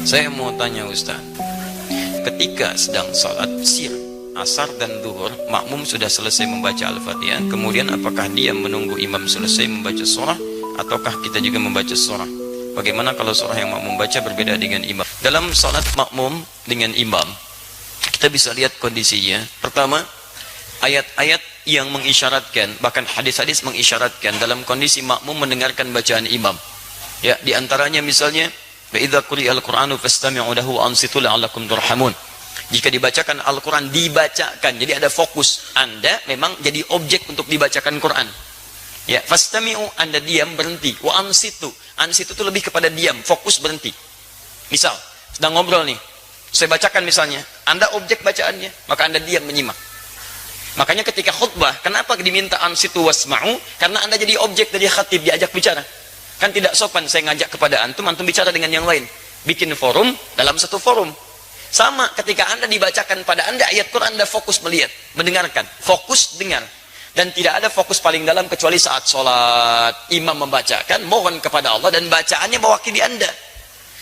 Saya mau tanya Ustaz, ketika sedang salat sir, asar dan zuhur, makmum sudah selesai membaca Al-Fatihah, kemudian apakah dia menunggu imam selesai membaca surah, ataukah kita juga membaca surah? Bagaimana kalau surah yang makmum baca berbeda dengan imam? Dalam salat makmum dengan imam, kita bisa lihat kondisinya. Pertama, ayat-ayat yang mengisyaratkan, bahkan hadis-hadis mengisyaratkan dalam kondisi makmum mendengarkan bacaan imam. Ya, di antaranya misalnya, "Idza quri'al Qur'anu fastami'u lahu wa ansitu la'allakum turhamun." Jika dibacakan Al-Quran, dibacakan, jadi ada fokus. Anda memang jadi objek untuk dibacakan Quran. Ya, fastami'u, Anda diam, berhenti. Wa ansitu, ansitu itu lebih kepada diam, fokus, berhenti. Misal, sedang ngobrol nih, saya bacakan misalnya, Anda objek bacaannya, maka Anda diam menyimak. Makanya ketika khutbah, kenapa diminta ansitu wasma'u? Karena Anda jadi objek dari khatib, diajak bicara. Kan tidak sopan saya ngajak kepada antum bicara dengan yang lain. Bikin forum dalam satu forum. Sama ketika Anda dibacakan pada Anda ayat Quran, Anda fokus melihat, mendengarkan, fokus dengar. Dan tidak ada fokus paling dalam kecuali saat sholat. Imam membacakan, mohon kepada Allah, dan bacaannya mewakili Anda.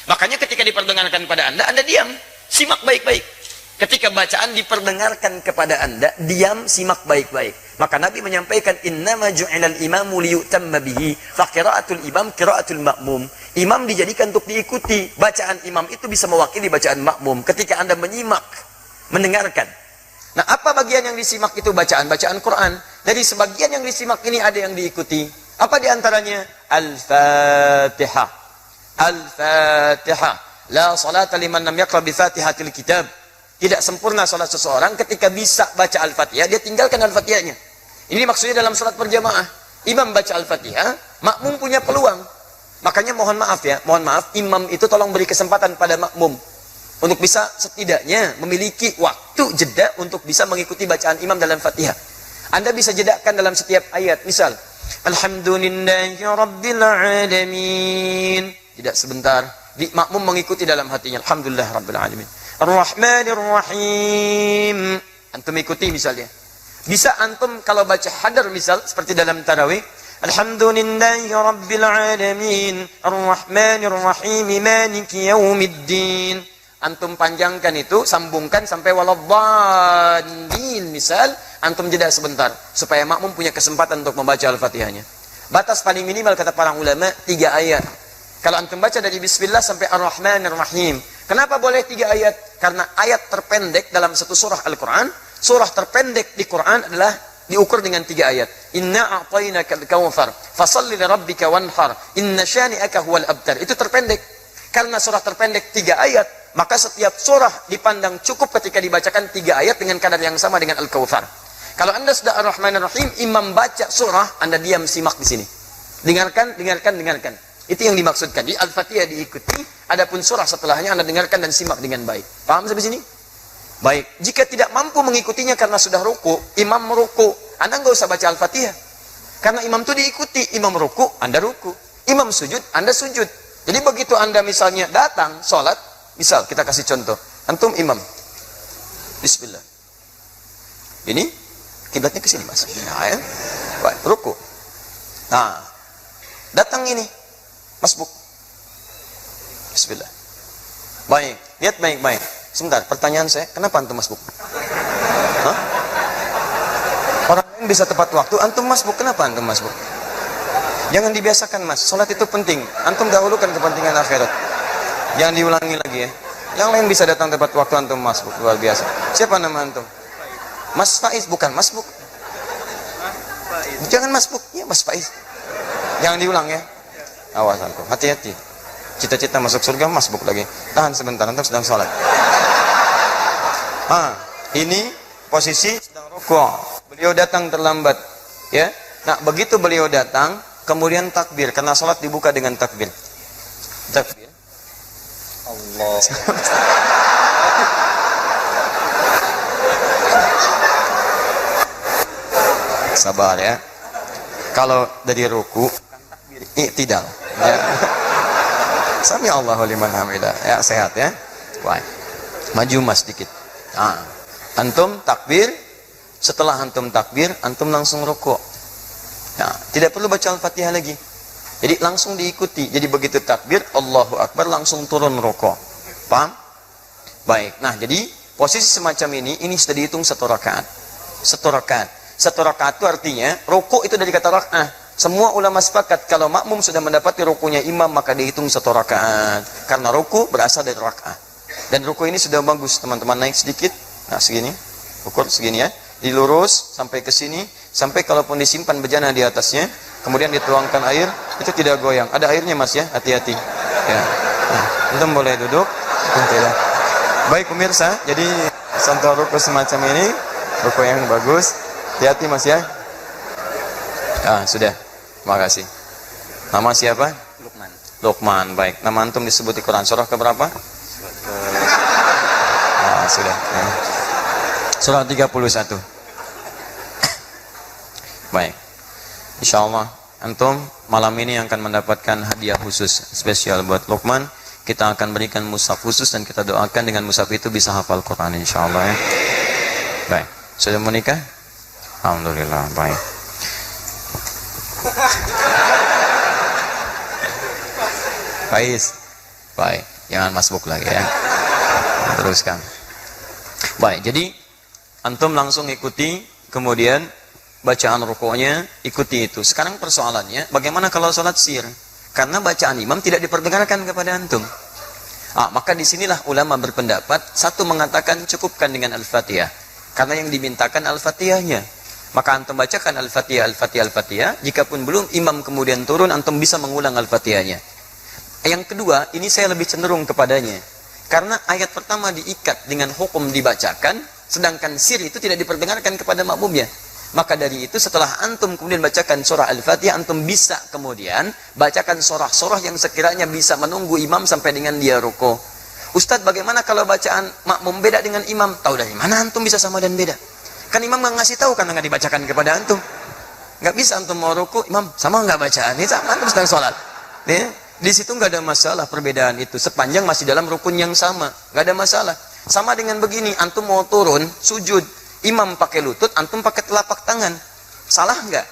Makanya ketika diperdengarkan pada Anda diam, simak baik-baik. Ketika bacaan diperdengarkan kepada Anda, diam, simak baik-baik. Maka Nabi menyampaikan, "Innama ju'ilal imamu liyutamma bihi, fa qira'atul imam qira'atul ma'mum." Imam dijadikan untuk diikuti. Bacaan imam itu bisa mewakili bacaan makmum. Ketika Anda menyimak, mendengarkan. Nah, apa bagian yang disimak itu? Bacaan Quran. Dari sebagian yang disimak ini ada yang diikuti. Apa diantaranya? Al-Fatihah. Al-Fatihah. La salata liman lam yaqra bi Fatihatil kitab. Tidak sempurna salat seseorang ketika bisa baca Al-Fatihah, dia tinggalkan Al-Fatihahnya. Ini maksudnya dalam salat berjamaah. Imam baca Al-Fatihah, makmum punya peluang. Makanya mohon maaf, imam itu tolong beri kesempatan pada makmum untuk bisa setidaknya memiliki waktu jeda untuk bisa mengikuti bacaan imam dalam Fatihah. Anda bisa jedakan dalam setiap ayat. Misal, Alhamdulillahi Rabbil Alamin. Tidak sebentar. Makmum mengikuti dalam hatinya. Alhamdulillah Rabbil Alamin. Ar-Rahmanir Rahim. Antum ikuti misalnya. Bisa antum kalau baca hadar misal seperti dalam tarawih, Alhamdulillahi Rabbil Alamin, Ar-Rahmanir Rahim, Maliki Yaumiddin. Antum panjangkan itu, sambungkan sampai waladhdallin misal, antum jeda sebentar supaya makmum punya kesempatan untuk membaca Al-Fatihahnya. Batas paling minimal kata para ulama 3 ayat. Kalau antum baca dari Bismillah sampai Ar-Rahmanir Rahim. Kenapa boleh 3 ayat? Karena ayat terpendek dalam satu surah Al-Quran, surah terpendek di Quran adalah diukur dengan 3 ayat. Inna a'tainakal kautsar, fasalli lirabbika wanhar, inna syani'aka huwal abtar. Itu terpendek. Karena surah terpendek 3 ayat, maka setiap surah dipandang cukup ketika dibacakan 3 ayat dengan kadar yang sama dengan Al-Kautsar. Kalau Anda sudah Ar-Rahmanir Rahim, imam baca surah, Anda diam simak di sini. Dengarkan. Itu yang dimaksudkan. Di Al-Fatihah diikuti, adapun surah setelahnya Anda dengarkan dan simak dengan baik. Paham sampai sini? Baik. Jika tidak mampu mengikutinya karena sudah ruku, imam meruku, Anda nggak usah baca Al-Fatihah. Karena imam itu diikuti, imam ruku, Anda ruku. Imam sujud, Anda sujud. Jadi begitu Anda misalnya datang sholat, misal kita kasih contoh, antum imam, Bismillah. Ini kiblatnya ke sini mas. Nah, ya. Baik, ruku. Nah, datang ini. Masbuk. Bismillah. Baik, lihat baik-baik. Sebentar, pertanyaan saya, kenapa antum masbuk? Hah? Orang lain bisa tepat waktu, antum masbuk, kenapa antum masbuk? Jangan dibiasakan mas, sholat itu penting. Antum dahulukan kepentingan akhirat. Jangan diulangi lagi ya. Yang lain bisa datang tepat waktu, antum masbuk, luar biasa. Siapa nama antum? Mas Faiz, bukan masbuk. Jangan masbuk, ya Mas Faiz. Jangan diulang ya. Awas antum, hati-hati. Cita-cita masuk surga, masbuk lagi. Tahan sebentar, antum sedang sholat. Ini posisi sedang rukuk. Beliau datang terlambat, ya. Nah, begitu beliau datang, kemudian takbir, karena sholat dibuka dengan takbir. Takbir. Allah. Sabar ya. Kalau dari ruku, i'tidal. Ya. Sami Allahu liman hamidah. Ya, sehat ya. Baik. Maju mas sedikit. Nah, antum takbir. Setelah antum takbir, antum langsung rukuk. Nah, tidak perlu baca Al-Fatihah lagi. Jadi langsung diikuti. Jadi begitu takbir, Allahu Akbar, langsung turun rukuk. Paham? Baik. Nah, jadi posisi semacam ini sudah dihitung 1 rakaat. 1 rakaat. 1 rakaat itu artinya rukuk itu dari kata rak'ah. Semua ulama sepakat kalau makmum sudah mendapati rukunya imam maka dihitung 1 rakaat. Karena rukuk berasal dari rak'ah. Dan rukuk ini sudah bagus, teman-teman, naik sedikit. Nah, segini. Ukur segini ya. Dilurus sampai ke sini, sampai kalaupun disimpan bejana di atasnya, kemudian dituangkan air, itu tidak goyang. Ada airnya, Mas ya, hati-hati. Ya. Nah, antum boleh duduk. Tidak. Baik pemirsa, jadi contoh ruku semacam ini, ruku yang bagus. Hati-hati Mas ya. Ah, sudah. Terima kasih. Nama siapa? Lukman. Lukman. Baik. Nama antum disebut di Quran surah keberapa? Ah, sudah. Ya. Surah 31. Baik. Insyaallah antum malam ini akan mendapatkan hadiah khusus spesial buat Lukman. Kita akan berikan mushaf khusus dan kita doakan dengan mushaf itu bisa hafal Quran insyaallah ya. Baik. Sudah menikah? Alhamdulillah. Baik. Faiz. Baik. Jangan masbuk lagi ya. Teruskan. Baik. Jadi antum langsung ikuti, kemudian bacaan rukuknya ikuti itu. Sekarang persoalannya, bagaimana kalau sholat sir? Karena bacaan imam tidak diperdengarkan kepada antum. Maka disinilah ulama berpendapat, satu mengatakan cukupkan dengan Al-Fatihah. Karena yang dimintakan Al-Fatihahnya. Maka antum bacakan Al-Fatihah, Al-Fatihah, Al-Fatihah. Jikapun belum imam kemudian turun, antum bisa mengulang Al-Fatihahnya. Yang kedua, ini saya lebih cenderung kepadanya. Karena ayat pertama diikat dengan hukum dibacakan, sedangkan sir itu tidak diperdengarkan kepada makmumnya. Maka dari itu setelah antum kemudian bacakan surah Al-Fatihah, antum bisa kemudian bacakan surah-surah yang sekiranya bisa menunggu imam sampai dengan dia ruku. Ustadz, bagaimana kalau bacaan makmum beda dengan imam? Tahu dari mana antum bisa sama dan beda? Kan imam nggak ngasih tahu karena nggak dibacakan kepada antum. Nggak bisa antum mau ruku, imam sama nggak bacaan? Ini sama antum sedang sholat. Ya? Di situ nggak ada masalah perbedaan itu sepanjang masih dalam rukun yang sama, nggak ada masalah. Sama dengan begini, antum mau turun sujud, imam pakai lutut, antum pakai telapak tangan, salah nggak?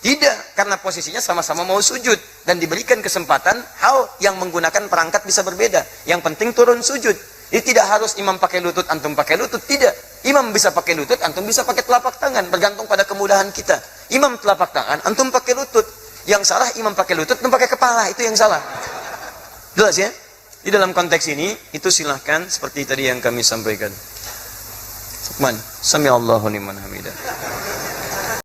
Tidak, karena posisinya sama-sama mau sujud dan diberikan kesempatan hal yang menggunakan perangkat bisa berbeda. Yang penting turun sujud. Jadi tidak harus imam pakai lutut, antum pakai lutut, tidak. Imam bisa pakai lutut, antum bisa pakai telapak tangan, bergantung pada kemudahan kita. Imam telapak tangan, antum pakai lutut. Yang salah imam pakai lutut, antum pakai kepala, itu yang salah. Jelas ya? Di dalam konteks ini, itu silahkan seperti tadi yang kami sampaikan. Lukman, sami Allahu liman hamidah.